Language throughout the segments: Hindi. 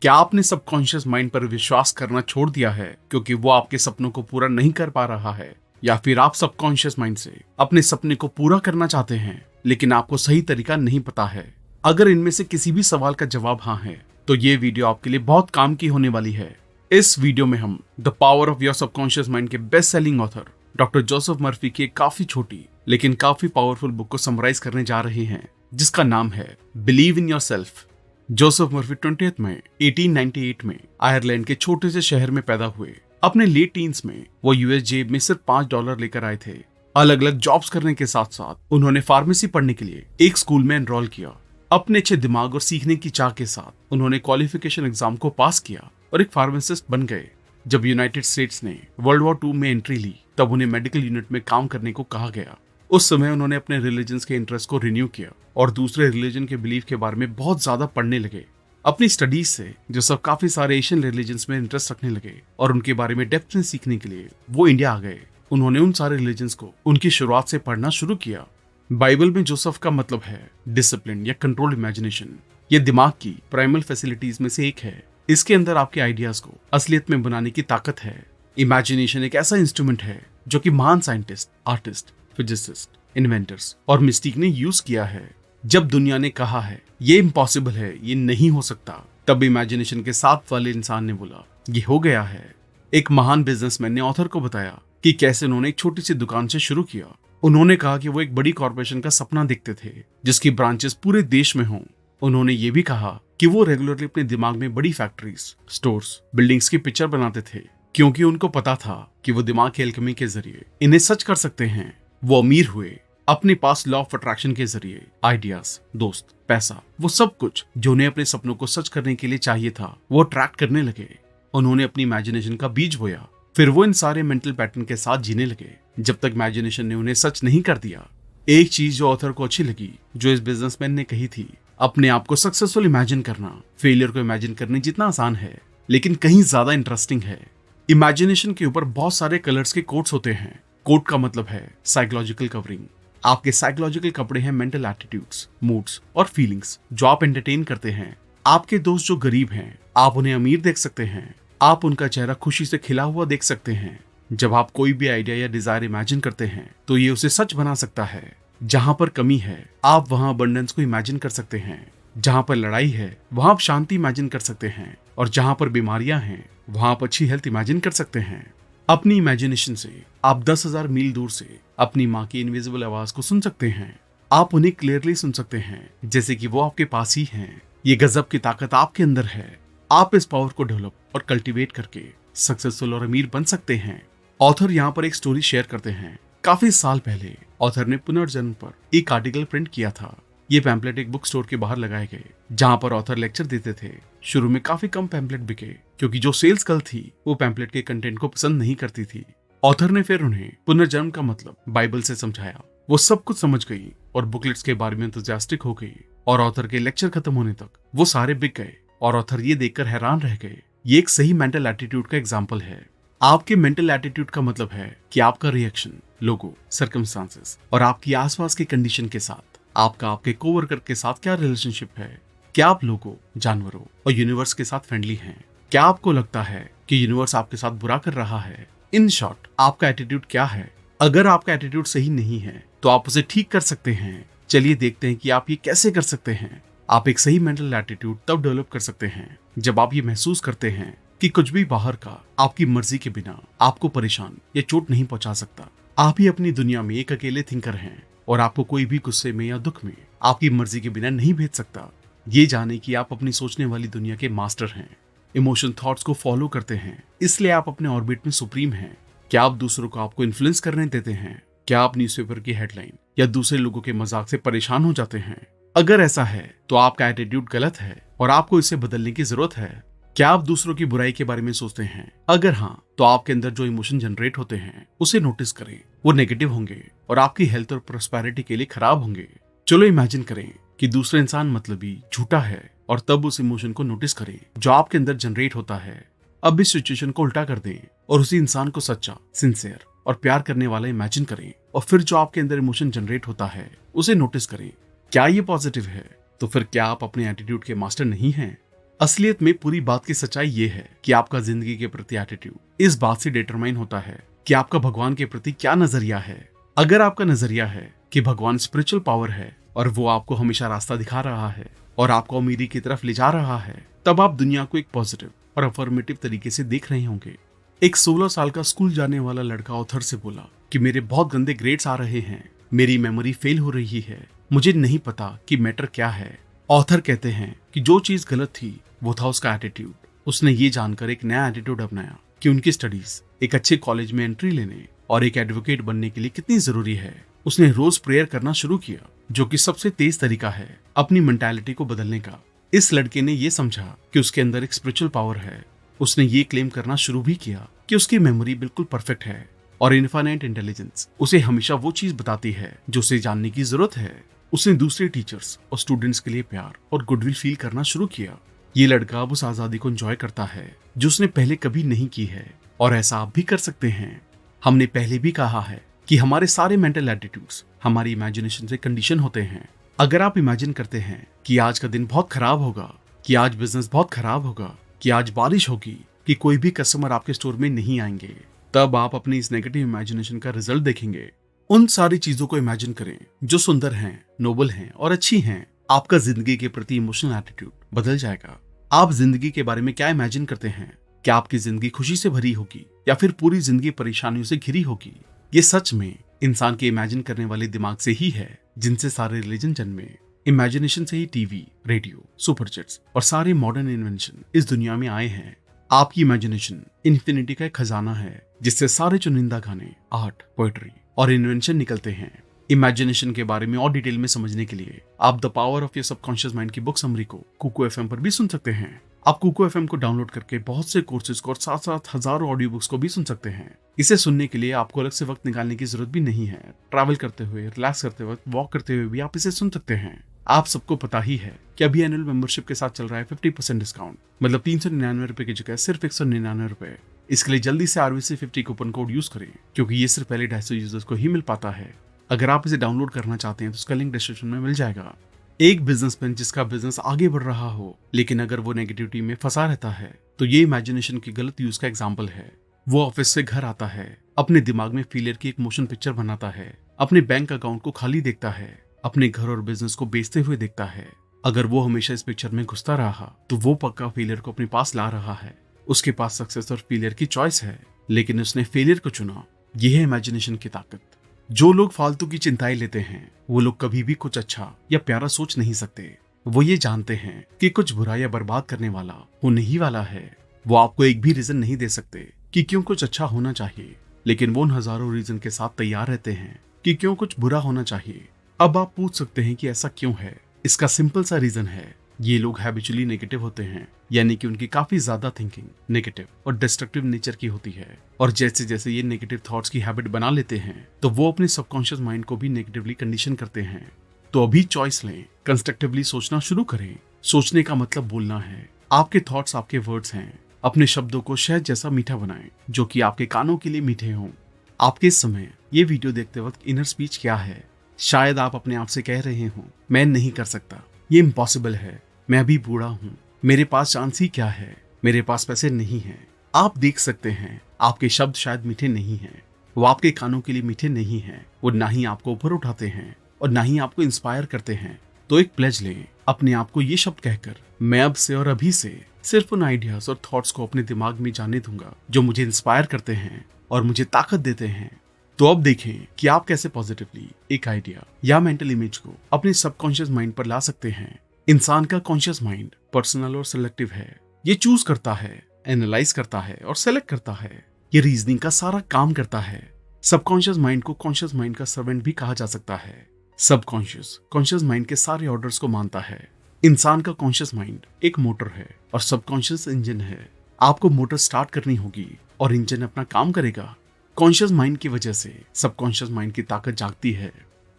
क्या आपने सबकॉन्शियस माइंड पर विश्वास करना छोड़ दिया है क्योंकि वो आपके सपनों को पूरा नहीं कर पा रहा है, या फिर आप सबकॉन्शियस माइंड से अपने सपने को पूरा करना चाहते हैं लेकिन आपको सही तरीका नहीं पता है? अगर इनमें से किसी भी सवाल का जवाब हाँ है तो ये वीडियो आपके लिए बहुत काम की होने वाली है। इस वीडियो में हम the power of your subconscious mind के best selling author doctor Joseph Murphy की एक काफी छोटी लेकिन काफी पावरफुल बुक को समराइज करने जा रहे हैं, जिसका नाम है believe in yourself. Joseph Murphy 20 मई 1898 में आयरलैंड के छोटे से शहर में पैदा हुए। अपने लेट टीन्स में वो यूएस जेब में सिर्फ $5 लेकर आए थे। अलग अलग जॉब्स करने के साथ साथ उन्होंने फार्मेसी पढ़ने के लिए एक स्कूल में एनरोल किया। अपने अच्छे दिमाग और सीखने की चाह के साथ उन्होंने क्वालिफिकेशन एग्जाम को पास किया और एक फार्मासिस्ट बन गए। जब यूनाइटेड स्टेट्स ने वर्ल्ड वॉर 2 में एंट्री ली तब उन्हें मेडिकल यूनिट में काम करने को कहा गया। उस समय उन्होंने अपने रिलीजन के इंटरेस्ट को रिन्यू किया और दूसरे रिलीजन के बिलीफ के बारे में बहुत ज्यादा पढ़ने लगे। अपनी स्टडीज से जो सब काफी सारे एशियन रिलीजन में इंटरेस्ट रखने लगे और उनके बारे में डेप्थ में सीखने के लिए वो इंडिया आ गए। उन्होंने उन सारे रिलीजन को उनकी शुरुआत से पढ़ना शुरू किया। बाइबल में जोसेफ का मतलब है डिसिप्लिन या कंट्रोल इमेजिनेशन। ये दिमाग की प्राइमल फैसिलिटीज में से एक है। इसके अंदर आपके आइडियाज को असलियत में बनाने की ताकत है। इमेजिनेशन एक ऐसा इंस्ट्रूमेंट है जो कि महान साइंटिस्ट, आर्टिस्ट, फिजिसिस्ट, इन्वेंटर्स और मिस्टिक ने यूज किया है। जब दुनिया ने कहा है ये इम्पॉसिबल है, ये नहीं हो सकता, तब इमेजिनेशन के साथ वाले इंसान ने बोला ये हो गया है। एक महान बिजनेसमैन ने ऑथर को बताया कि कैसे उन्होंने एक छोटी सी दुकान से शुरू किया। उन्होंने कहा कि वो एक बड़ी कॉर्पोरेशन का सपना देखते थे जिसकी ब्रांचेस पूरे देश में हों। उन्होंने ये भी कहा कि वो रेगुलरली अपने दिमाग में बड़ी फैक्ट्रीज, स्टोर्स, बिल्डिंग्स की पिक्चर बनाते थे क्योंकि उनको पता था कि वो दिमाग की एल्केमी के जरिए इन्हें सच कर सकते हैं। वो अमीर हुए अपने पास लॉ ऑफ अट्रैक्शन के जरिए। आइडियाज, दोस्त, पैसा, वो सब कुछ जो उन्हें अपने सपनों को सच करने के लिए चाहिए था वो अट्रैक्ट करने लगे। उन्होंने अपनी इमेजिनेशन का बीज बोया, फिर वो इन सारे मेंटल पैटर्न के साथ जीने लगे जब तक इमेजिनेशन ने उन्हें सच नहीं कर दिया। एक चीज जो ऑथर को अच्छी लगी जो इस बिजनेसमैन ने कही थी, अपने आप को सक्सेसफुल इमेजिन करना फेलियर को इमेजिन करने जितना आसान है लेकिन कहीं ज्यादा इंटरेस्टिंग है। इमेजिनेशन के ऊपर बहुत सारे कलर्स के कोट्स होते हैं। कोट का मतलब है साइकोलॉजिकल कवरिंग। आपके साइकोलॉजिकल कपड़े हैं मेंटल एटीट्यूड्स, मूड्स और फीलिंग्स जो आप एंटरटेन करते हैं। आपके दोस्त जो गरीब हैं आप उन्हें अमीर देख सकते हैं। आप उनका चेहरा खुशी से खिला हुआ देख सकते हैं। जब आप कोई भी आइडिया या डिजायर इमेजिन करते हैं तो ये उसे सच बना सकता है। जहां पर कमी है आप वहां अबंडेंस को इमेजिन कर सकते हैं। जहां पर लड़ाई है वहां आप शांति इमेजिन कर सकते हैं और जहां पर बीमारियां हैं वहां आप अच्छी हेल्थ इमेजिन कर सकते हैं। अपनी इमेजिनेशन से आप 10,000 मील दूर से अपनी माँ की इनविजिबल आवाज को सुन सकते हैं। आप उन्हें क्लियरली सुन सकते हैं जैसे कि वो आपके पास ही हैं। ये गजब की ताकत आपके अंदर है। आप इस पावर को डेवलप और कल्टीवेट करके सक्सेसफुल और अमीर बन सकते हैं। ऑथर यहाँ पर एक स्टोरी शेयर करते हैं। काफी साल पहले ऑथर ने पुनर्जन्म पर एक आर्टिकल प्रिंट किया था। ये पैम्पलेट एक बुक स्टोर के बाहर लगाए गए जहाँ पर ऑथर लेक्चर देते थे। शुरू में काफी कम पैम्पलेट बिके क्योंकि जो सेल्स गर्ल थी वो पैम्पलेट के कंटेंट को पसंद नहीं करती थी। ऑथर ने फिर उन्हें पुनर्जन्म का मतलब बाइबल से समझाया। वो सब कुछ समझ गई और बुकलेट्स के बारे में एंथुसियास्टिक हो गई और ऑथर के लेक्चर खत्म होने तक वो सारे बिक गए और ऑथर ये देखकर हैरान रह गए। ये एक सही मेंटल एटीट्यूड का एग्जाम्पल है। आपके मेंटल एटीट्यूड का मतलब है कि आपका रिएक्शन लोगों, सर्कमस्टांसेस और आपकी आसपास की कंडीशन के साथ आपका आपके कोवर्कर के साथ क्या रिलेशनशिप है। क्या आप लोगों, जानवरों और यूनिवर्स के साथ फ्रेंडली हैं? क्या आपको लगता है कि यूनिवर्स आपके साथ बुरा कर रहा है? इन शॉर्ट, आपका एटीट्यूड क्या है? अगर आपका एटीट्यूड सही नहीं है तो आप उसे ठीक कर सकते हैं। चलिए देखते हैं कि आप ये कैसे कर सकते हैं। आप एक सही मेंटल एटीट्यूड तब डेवलप कर सकते हैं जब आप ये महसूस करते हैं कि कुछ भी बाहर का आपकी मर्जी के बिना आपको परेशान या चोट नहीं पहुंचा सकता। आप ही अपनी दुनिया में एक अकेले थिंकर हैं और आपको कोई भी गुस्से में या दुख में आपकी मर्जी के बिना नहीं भेज सकता। ये जाने कि आप अपनी सोचने वाली दुनिया के मास्टर हैं। इमोशन थॉट्स को फॉलो करते हैं, इसलिए आप अपने ऑर्बिट में सुप्रीम हैं। क्या आप दूसरों को आपको इन्फ्लुएंस करने देते हैं? क्या आप न्यूज़पेपर की हेडलाइन या दूसरे लोगों के मजाक से परेशान हो जाते हैं? अगर ऐसा है तो आपका एटीट्यूड गलत है और आपको इसे बदलने की जरूरत है। क्या आप दूसरों की बुराई के बारे में सोचते हैं? अगर हाँ, तो आपके अंदर जो इमोशन जनरेट होते हैं उसे नोटिस करें। वो नेगेटिव होंगे और आपकी हेल्थ और प्रोस्पेरिटी के लिए खराब होंगे। चलो इमेजिन करें कि दूसरा इंसान मतलबी, झूठा है और तब उस इमोशन को नोटिस करें जो आपके अंदर जनरेट होता है। अब इस सिचुएशन को उल्टा कर दें और उसी इंसान को सच्चा, सिंसियर और प्यार करने वाला इमेजिन करें और फिर जो आपके अंदर इमोशन जनरेट होता है उसे नोटिस करें। क्या ये पॉजिटिव है? तो फिर क्या आप अपने एटीट्यूड के मास्टर नहीं हैं? असलियत में पूरी बात की सच्चाई ये है कि आपका जिंदगी के प्रति एटीट्यूड इस बात से डिटरमाइन होता है कि आपका भगवान के प्रति क्या नजरिया है। अगर आपका नजरिया है कि भगवान स्पिरिचुअल पावर है और वो आपको हमेशा रास्ता दिखा रहा है और आपको अमीरी की तरफ ले जा रहा है, तब आप दुनिया को एक पॉजिटिव और अफर्मेटिव तरीके से देख रहे होंगे। एक 16 साल का स्कूल जाने वाला लड़का ऑथर से बोला कि मेरे बहुत गंदे ग्रेड्स आ रहे हैं, मेरी मेमोरी फेल हो रही है, मुझे नहीं पता कि मैटर क्या है। ऑथर कहते हैं कि जो चीज गलत थी वो था उसका एटीट्यूड। उसने ये जानकर एक नया एटीट्यूड अपनाया कि उनकी स्टडीज एक अच्छे कॉलेज में एंट्री लेने और एक एडवोकेट बनने के लिए कितनी जरूरी है। उसने रोज प्रेयर करना शुरू किया, जो कि सबसे तेज तरीका है अपनी मेंटालिटी को बदलने का। इस लड़के ने ये समझा कि उसके अंदर एक स्पिरिचुअल पावर है। उसने ये क्लेम करना शुरू भी किया कि उसकी मेमोरी बिल्कुल परफेक्ट है और इनफाइनाइट इंटेलिजेंस उसे हमेशा वो चीज बताती है जो उसे जानने की जरूरत है। उसने दूसरे टीचर्स और स्टूडेंट्स के लिए प्यार और गुडविल फील करना शुरू किया। ये लड़का अब उस आजादी को एंजॉय करता है जो उसने पहले कभी नहीं की है, और ऐसा आप भी कर सकते हैं। हमने पहले भी कहा है कि हमारे सारे मेंटल एटीट्यूड्स हमारी इमेजिनेशन से कंडीशन होते हैं। अगर आप इमेजिन करते हैं कि आज का दिन बहुत खराब होगा, कि आज बिजनेस बहुत खराब होगा, कि आज बारिश होगी, कि कोई भी कस्टमर आपके स्टोर में नहीं आएंगे, तब आप अपनी इस नेगेटिव इमेजिनेशन का रिजल्ट देखेंगे। उन सारी चीजों को इमेजिन करें जो सुंदर हैं, नोबल हैं और अच्छी हैं। आपका जिंदगी के प्रति इमोशनल एटीट्यूड बदल जाएगा। आप जिंदगी के बारे में क्या इमेजिन करते हैं? क्या आपकी जिंदगी खुशी से भरी होगी या फिर पूरी जिंदगी परेशानियों से घिरी होगी? ये सच में इंसान के इमेजिन करने वाले दिमाग से ही है जिनसे सारे रिलीजन जन्मे। इमेजिनेशन से ही टीवी, रेडियो, सुपरजेट्स और सारे मॉडर्न इन्वेंशन इस दुनिया में आए हैं। आपकी इमेजिनेशन इन्फिनिटी का एक खजाना है जिससे सारे चुनिंदा गाने, आर्ट, पोएट्री और इन्वेंशन निकलते हैं। इमेजिनेशन के बारे में और डिटेल में समझने के लिए आप the power of your subconscious mind की बुक समरी को कुकू एफएम पर भी सुन सकते हैं। आप कुकू एफएम को डाउनलोड करके बहुत से कोर्सेज को और साथ साथ हजारों ऑडियो बुक्स को भी सुन सकते हैं। इसे सुनने के लिए आपको अलग से वक्त निकालने की जरूरत भी नहीं है। ट्रैवल करते हुए, रिलैक्स करते वक्त, वॉक करते हुए भी आप इसे सुन सकते हैं। आप सबको पता ही है कि अभी एनुअल मेंबरशिप के साथ चल रहा है 50% डिस्काउंट, मतलब 399 रुपए की जगह सिर्फ 199 रुपए। इसके लिए जल्दी से RVC50 कूपन कोड यूज करें, क्योंकि ये सिर्फ पहले 250 यूजर्स को ही मिल पाता है। अगर आप इसे डाउनलोड करना चाहते हैं तो उसका लिंक डिस्क्रिप्शन में मिल जाएगा। एक बिजनेसमैन जिसका बिजनेस आगे बढ़ रहा हो, लेकिन अगर वो नेगेटिविटी में फंसा रहता है, तो ये इमेजिनेशन की गलत यूज का एग्जाम्पल है। वो ऑफिस से घर आता है, अपने दिमाग में फेलियर की एक मोशन पिक्चर बनाता है, अपने बैंक अकाउंट को खाली देखता है, अपने घर और बिजनेस को बेचते हुए देखता है। अगर वो हमेशा इस पिक्चर में घुसता रहा तो वो पक्का फेलियर को अपने पास ला रहा है। उसके पास सक्सेस और फेलियर की चॉइस है, लेकिन उसने फेलियर को चुना। यह है इमेजिनेशन की ताकत। जो लोग फालतू की चिंताएं लेते हैं, वो लोग कभी भी कुछ अच्छा या प्यारा सोच नहीं सकते। वो ये जानते हैं कि कुछ बुरा या बर्बाद करने वाला होने ही वाला है। वो आपको एक भी रीजन नहीं दे सकते कि क्यों कुछ अच्छा होना चाहिए, लेकिन वो उन हजारों रीजन के साथ तैयार रहते हैं कि क्यों कुछ बुरा होना चाहिए। अब आप पूछ सकते हैं कि ऐसा क्यों है? इसका सिंपल सा रीजन है, ये लोग हैबिचुअली नेगेटिव होते हैं, यानी कि उनकी काफी ज्यादा थिंकिंग नेगेटिव और डिस्ट्रक्टिव नेचर की होती है। और जैसे जैसे ये नेगेटिव थॉट्स की हैबिट बना लेते हैं, तो वो अपने सबकॉन्शियस माइंड को भी नेगेटिवली कंडीशन करते हैं। तो अभी चॉइस लें, कंस्ट्रक्टिवली सोचना शुरू करें। सोचने का मतलब बोलना है। आपके थॉट्स आपके वर्ड्स हैं। अपने शब्दों को शहद जैसा मीठा बनाएं, जो कि आपके कानों के लिए मीठे हों। आपके इस समय ये वीडियो देखते वक्त इनर स्पीच क्या है? शायद आप अपने आप से कह रहे हो, मैं नहीं कर सकता, ये इम्पॉसिबल है, मैं अभी बूढ़ा हूँ, मेरे पास चांस ही क्या है, मेरे पास पैसे नहीं हैं। आप देख सकते हैं आपके शब्द शायद मीठे नहीं हैं, वो आपके कानों के लिए मीठे नहीं हैं, वो ना ही आपको ऊपर उठाते हैं और ना ही आपको इंस्पायर करते हैं। तो एक प्लेज लें अपने आप को ये शब्द कहकर, मैं अब से और अभी से सिर्फ उन आइडियाज और थॉट्स को अपने दिमाग में जाने दूंगा जो मुझे इंस्पायर करते हैं और मुझे ताकत देते हैं। तो अब देखें कि आप कैसे पॉजिटिवली एक आइडिया या मेंटल इमेज को अपने सबकॉन्शियस माइंड पर ला सकते हैं। इंसान का कॉन्शियस माइंड पर्सनल और सिलेक्टिव है। ये चूज करता है, एनालाइज करता है और सेलेक्ट करता है। ये रीजनिंग का सारा काम करता है। सबकॉन्शियस माइंड को कॉन्शियस माइंड का सर्वेंट भी कहा जा सकता है। सबकॉन्शियस कॉन्शियस माइंड के सारे ऑर्डर्स को मानता है। इंसान का कॉन्शियस माइंड एक मोटर है और सबकॉन्शियस इंजन है। आपको मोटर स्टार्ट करनी होगी और इंजन अपना काम करेगा। कॉन्शियस माइंड की वजह से सबकॉन्शियस माइंड की ताकत जागती है।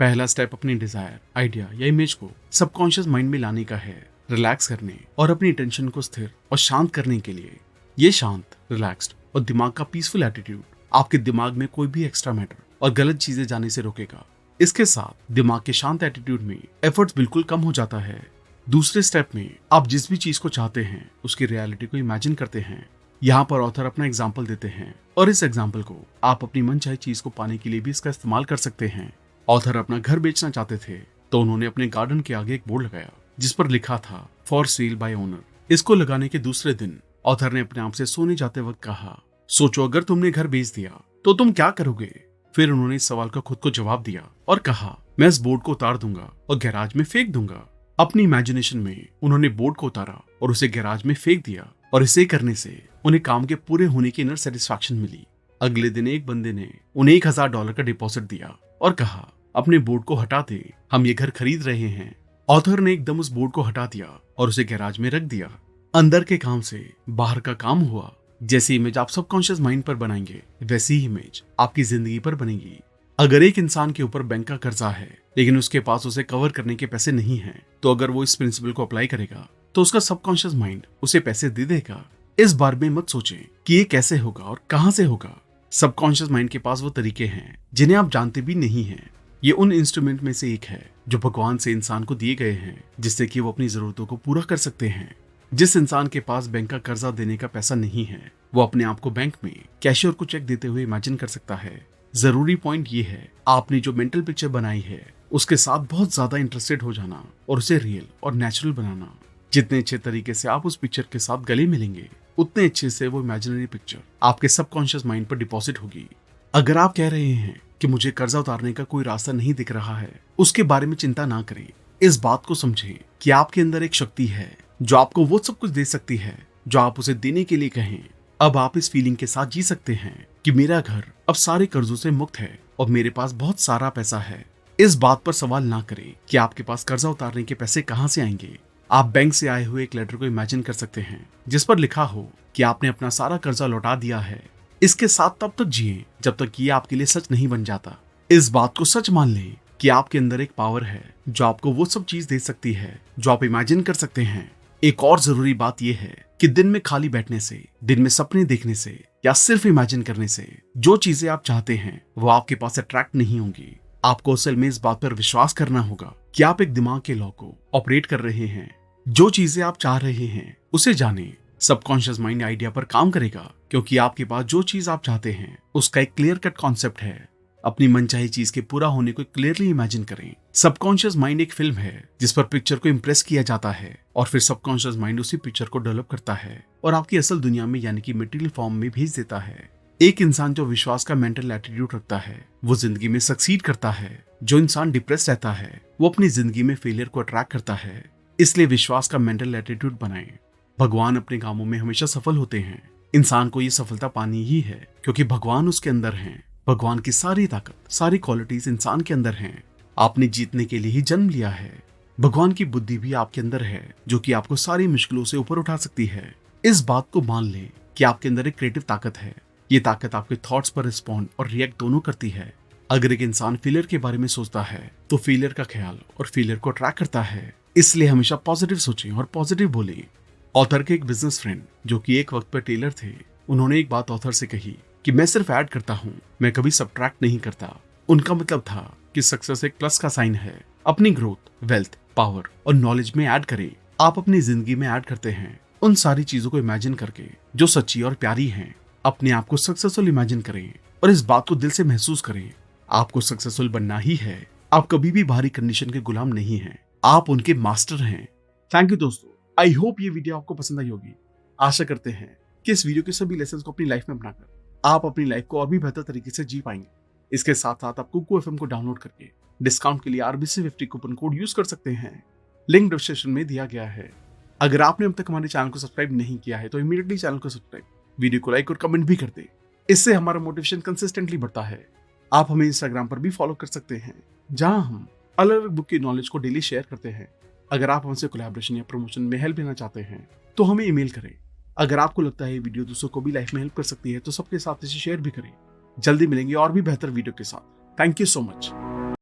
पहला स्टेप अपनी डिजायर, आइडिया या इमेज को सबकॉन्शियस माइंड में लाने का है, रिलैक्स करने और अपनी टेंशन को स्थिर और शांत करने के लिए। ये शांत, रिलैक्स्ड और दिमाग का पीसफुल एटीट्यूड आपके दिमाग में कोई भी एक्स्ट्रा मैटर और गलत चीजें जाने से रोकेगा। इसके साथ दिमाग के शांत एटीट्यूड में एफर्ट्स बिल्कुल कम हो जाता है। दूसरे स्टेप में आप जिस भी चीज को चाहते हैं उसकी रियलिटी को इमेजिन करते हैं। यहाँ पर ऑथर अपना एग्जाम्पल देते हैं और इस एग्जाम्पल को आप अपनी मनचाही चीज को पाने के लिए भी इसका इस्तेमाल कर सकते हैं। ऑथर अपना घर बेचना चाहते थे तो उन्होंने अपने गार्डन के आगे एक बोर्ड लगाया जिस पर लिखा था फॉर सेल बाय ओनर। इसको लगाने के दूसरे दिन ऑथर ने अपने आप से सोने जाते वक्त कहा, सोचो अगर तुमने घर बेच दिया तो तुम क्या करोगे। फिर उन्होंने इस सवाल का खुद को जवाब दिया और कहा, मैं इस बोर्ड को उतार दूंगा और गैराज में फेंक दूंगा। अपनी इमेजिनेशन में उन्होंने बोर्ड को उतारा और उसे गैराज में फेंक दिया और इसे करने से उन्हें काम के पूरे होने की इनर सेटिस्फैक्शन मिली। अगले दिन एक बंदे ने उन्हें $1000 का डिपॉजिट दिया और कहा, अपने बोर्ड को हटा दे, हम ये घर खरीद रहे हैं। ऑथर ने एकदम उस बोर्ड को हटा दिया और उसे गैराज में रख दिया। अंदर के काम से बाहर का काम हुआ। जैसी इमेज आप सबकॉन्शियस माइंड पर बनाएंगे वैसी ही इमेज आपकी जिंदगी पर बनेगी। अगर एक इंसान के ऊपर बैंक का कर्जा है लेकिन उसके पास उसे कवर करने के पैसे नहीं हैं, तो अगर वो इस प्रिंसिपल को अप्लाई करेगा तो उसका सबकॉन्शियस माइंड उसे पैसे दे देगा। इस बारे में मत सोचें कि ये कैसे होगा और कहां से होगा। सबकॉन्शियस माइंड के पास वो तरीके हैं जिन्हें आप जानते भी नहीं हैं। ये उन इंस्ट्रूमेंट में से एक है जो भगवान से इंसान को दिए गए हैं जिससे कि वो अपनी जरूरतों को पूरा कर सकते हैं। जिस इंसान के पास बैंक का कर्जा देने का पैसा नहीं है वो अपने आप को बैंक में कैशियर को चेक देते हुए इमेजिन कर सकता है। जरूरी पॉइंट ये है, आपने जो मेंटल पिक्चर बनाई है उसके साथ बहुत ज्यादा इंटरेस्टेड हो जाना और उसे रियल और नेचुरल बनाना। जितने अच्छे तरीके से आप उस पिक्चर के साथ गले मिलेंगे उतने अच्छे से वो इमेजिनरी पिक्चर आपके सबकॉन्शियस माइंड पर डिपॉजिट होगी। अगर आप कह रहे हैं कि मुझे कर्जा उतारने का कोई रास्ता नहीं दिख रहा है, उसके बारे में चिंता ना करें। इस बात को समझें कि आपके अंदर एक शक्ति है जो आपको वो सब कुछ दे सकती है जो आप उसे देने के लिए कहें। अब आप इस फीलिंग के साथ जी सकते हैं कि मेरा घर अब सारे कर्जों से मुक्त है और मेरे पास बहुत सारा पैसा है। इस बात पर सवाल ना करें कि आपके पास कर्जा उतारने के पैसे कहां से आएंगे। आप बैंक से आए हुए एक लेटर को इमेजिन कर सकते हैं जिस पर लिखा हो कि आपने अपना सारा कर्जा लौटा दिया है। इसके साथ तब तक जिए जब तक ये आपके लिए सच नहीं बन जाता। इस बात को सच मान लें कि आपके अंदर एक पावर है जो आपको वो सब चीज दे सकती है जो आप इमेजिन कर सकते हैं। एक और जरूरी बात यह है कि दिन में खाली बैठने से, दिन में सपने देखने से या सिर्फ इमेजिन करने से जो चीजें आप चाहते हैं वो आपके पास अट्रैक्ट नहीं होंगी। आपको असल में इस बात पर विश्वास करना होगा कि आप एक दिमाग के लॉ को ऑपरेट कर रहे हैं। जो चीजें आप चाह रहे हैं उसे जाने। सबकॉन्शियस माइंड आइडिया पर काम करेगा क्योंकि आपके पास जो चीज आप चाहते हैं उसका एक क्लियर कट कॉन्सेप्ट है। अपनी मनचाही चीज के पूरा होने को क्लियरली इमेजिन करें। सबकॉन्शियस माइंड एक फिल्म है जिस पर पिक्चर को इंप्रेस किया जाता है और फिर सबकॉन्शियस माइंड उसी पिक्चर को डेवलप करता है और आपकी असल दुनिया में यानी कि मटेरियल फॉर्म में भेज देता है। एक इंसान जो विश्वास का मेंटल एटीट्यूड रखता है वो जिंदगी में सक्सीड करता है। जो इंसान डिप्रेस रहता है वो अपनी जिंदगी में फेलियर को अट्रैक्ट करता है। इसलिए विश्वास का मेंटल एटीट्यूड बनाएं। भगवान अपने कामों में हमेशा सफल होते हैं। इंसान को ये सफलता पानी ही है क्योंकि भगवान उसके अंदर हैं। भगवान की सारी ताकत, सारी क्वालिटीज इंसान के अंदर हैं। आपने जीतने के लिए ही जन्म लिया है। भगवान की बुद्धि भी आपके अंदर है जो कि आपको सारी मुश्किलों से ऊपर उठा सकती है। इस बात को मान लें कि आपके अंदर एक क्रिएटिव ताकत है। ये ताकत आपके थॉट्स पर रिस्पॉन्ड और रिएक्ट दोनों करती है। अगर एक इंसान फेलियर के बारे में सोचता है तो फेलियर का ख्याल और फेलियर को अट्रैक्ट करता है। इसलिए हमेशा पॉजिटिव सोचें और पॉजिटिव बोलें। ऑथर के एक बिजनेस फ्रेंड जो कि एक वक्त पर टेलर थे, उन्होंने एक बात ऑथर से कही कि मैं सिर्फ ऐड करता हूँ, मैं कभी सब्ट्रैक्ट नहीं करता। उनका मतलब था कि सक्सेस एक प्लस का साइन है। अपनी ग्रोथ, वेल्थ, पावर और नॉलेज में ऐड करें। आप अपनी जिंदगी में ऐड करते हैं उन सारी चीजों को इमेजिन करके जो सच्ची और प्यारी हैं। अपने आप को सक्सेसफुल इमेजिन करें और इस बात को दिल से महसूस करें। आपको सक्सेसफुल बनना ही है। आप कभी भी बाहरी कंडीशन के गुलाम नहीं हैं, आप उनके मास्टर हैं। थैंक यू दोस्तों, आई होप ये वीडियो आपको पसंद आई होगी। आशा करते हैं कि इस वीडियो के सभी लेसन को अपनी लाइफ में अपनाकर आप अपनी लाइफ को और भी बेहतर तरीके से जी पाएंगे। इसके साथ साथ आप कुकू एफएम को डाउनलोड करके डिस्काउंट के लिए RBC50 कूपन कोड यूज कर सकते हैं। लिंक डिस्क्रिप्शन में दिया गया है। अगर आपने अब तक हमारे चैनल को सब्सक्राइब नहीं किया है तो इमीडिएटली चैनल को सब्सक्राइब, वीडियो को लाइक और कमेंट भी कर दे। इससे हमारा मोटिवेशन कंसिस्टेंटली बढ़ता है। आप हमें इंस्टाग्राम पर भी फॉलो कर सकते हैं जहां हम अलग अलग बुक की नॉलेज को डेली शेयर करते हैं। अगर आप हमसे कोलैबोरेशन या प्रमोशन में हेल्प लेना चाहते हैं तो हमें ईमेल करें। अगर आपको लगता है ये वीडियो दूसरों को भी लाइफ में हेल्प कर सकती है तो सबके साथ इसे शेयर भी करें। जल्दी मिलेंगे और भी बेहतर वीडियो के साथ। Thank you so much.